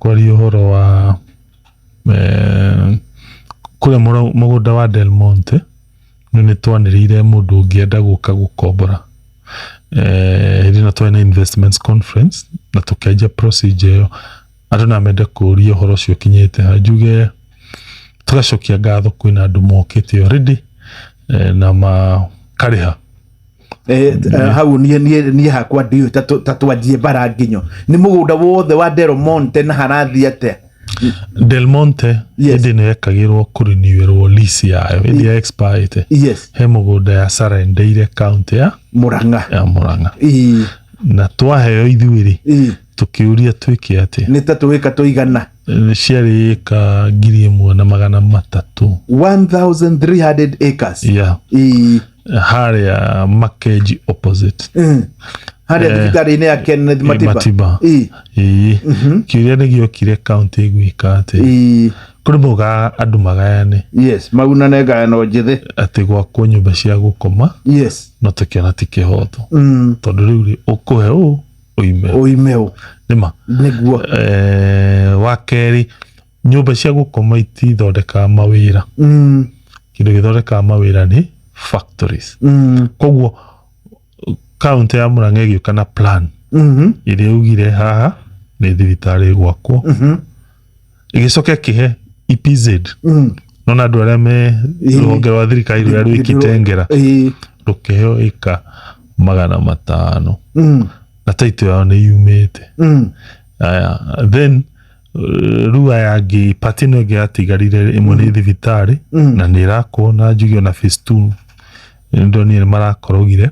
kwaria uhoro wa kule mugunda wa Del Monte nĩ twanĩrĩire mũndũ ũngĩenda gũka gũkombora rĩna twena investments conference na tũkĩanjia procedure ĩyo andũ na mende kũria ũhoro ũcio kinyĩte njuge tũgacokia ngatho kwĩna andũ mokĩte already na makarĩha hau niĩ hakwa ndiũ tatwanjie bara nginyo nĩ mũgũnda wothe wa Del Monte na harathi atĩa Del Monte ĩndĩ nĩ yekagĩrwo kũrenewerwo lease yayo ĩndĩ ya expired he mũgũnda ya surrendeire county ya Murang'a na twaheo ithuĩrĩ tũkĩũria twĩke atĩ nĩ tatũwĩka tũigana ciarĩ ĩka 1,300 1,300 acres harĩa Makeji opposite harĩa thibitarĩ-inĩ ya Kenneth Matiba kĩũria nĩ gĩokire county gwĩka atĩ kũrĩ mũga andũ magayane maunane ngayano njĩthĩ atĩ gwakwo nyũmba cia gũkoma no tũkĩona ti kĩhoto tondũ rĩu ũkũhe ũũ ũime ũũ nĩma nĩguo wa kerĩ nyũmba cia gũkoma itithondekaga mawĩra kĩndũ gĩthondekaga mawĩra nĩ factories koguo county ya Murang'a ĩgĩũka na plan ĩrĩa ugire haha nĩ thibitarĩ gwakwo ĩgĩcoka ĩkĩhe EPZ nona andũ arĩa me rũhonge rwa thirikari rũrĩa rwĩkĩte ngera rũkĩheo ĩka 500 na taito yao nĩ yumĩte then rua yangi pati no ĩngĩ yatigarire ĩmwe nĩ thibitarĩ na nĩ ĩrakwo na njugio na phase 2 ndonire marakorogire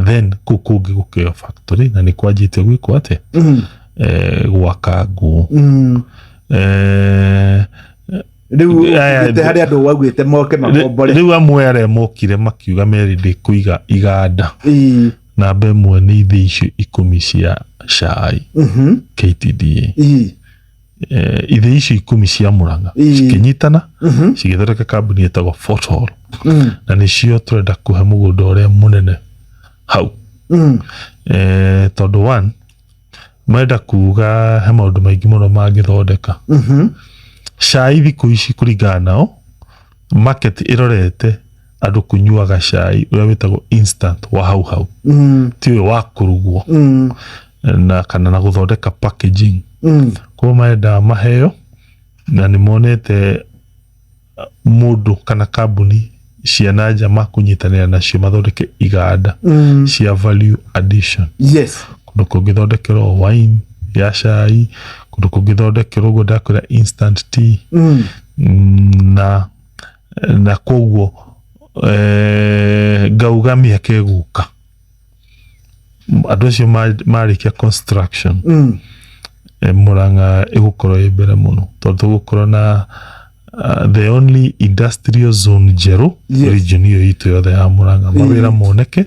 then kũkũngĩ gũkĩo factory na nĩ kwanjĩte gwĩkwo atĩ gwaka nguo harĩa andũ wauĩte moke makombore rĩu amwe arĩa mokire makiuga merĩndĩ kũiga iganda namba ĩmwe nĩ ithĩ icio 10 cia cai KTDA ithĩ icio 10 cia Murang'a cikĩnyitana cigĩthondeka kambuni ĩtagwo Fort Hall na nĩcio tũrenda kũhe mũgũnda ũrĩa mũnene hau tondũ one marenda kuga he maũndũ maingĩ mũno mangĩthondeka cai thikũ ici kũringana nao market ĩrorete andũ kũnyuaga cai ũrĩa wĩtagwo instant wa hau hau ti ũyũ wa kũrugwo na kana na gũthondeka packaging kwa marenda maheo na nĩ monete mũndũ kana kambuni cia nanja makũnyitanĩra nacio mathondeke iganda cia value addition kũndũ kũngĩthondekerwo wine ya cai kũndũ kũngĩthondekerwo ũguo ndakwĩra instant tea na koguo ngauga mĩaka ĩgũka andũ acio marĩkia construction Murang'a ĩgũkorwo ĩ mbere mũno tondũ tũgũkorwo na the only industrial zone njerũ region iyo itũ yothe ya Murang'a mawĩra moneke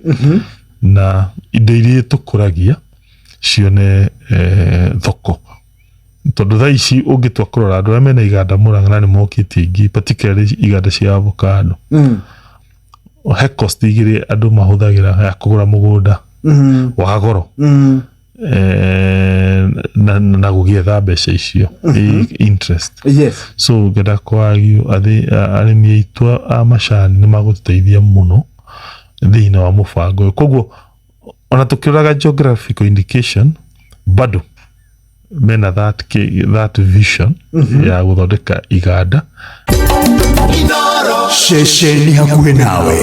na indo iria tũkũragia cione thoko tondũ thaa ici ũngĩtua kũrora andũ arĩa mena iganda Murang'a na nĩ mokĩtie ingĩ particularly iganda cia avocado he cost igĩrĩ andũ mahũthagĩra ya kũgũra mũgũnda wa goro na gũgĩetha mbeca icio interest so ngenda kwagio arĩmi aitũ a macani nĩ magũteithia mũno thĩinĩ wa mũbango ũyũ koguo ona tũkĩroraga geographical indication bado mena that vision ya gũthondeka iganda Shesheni hakuhĩ nawe.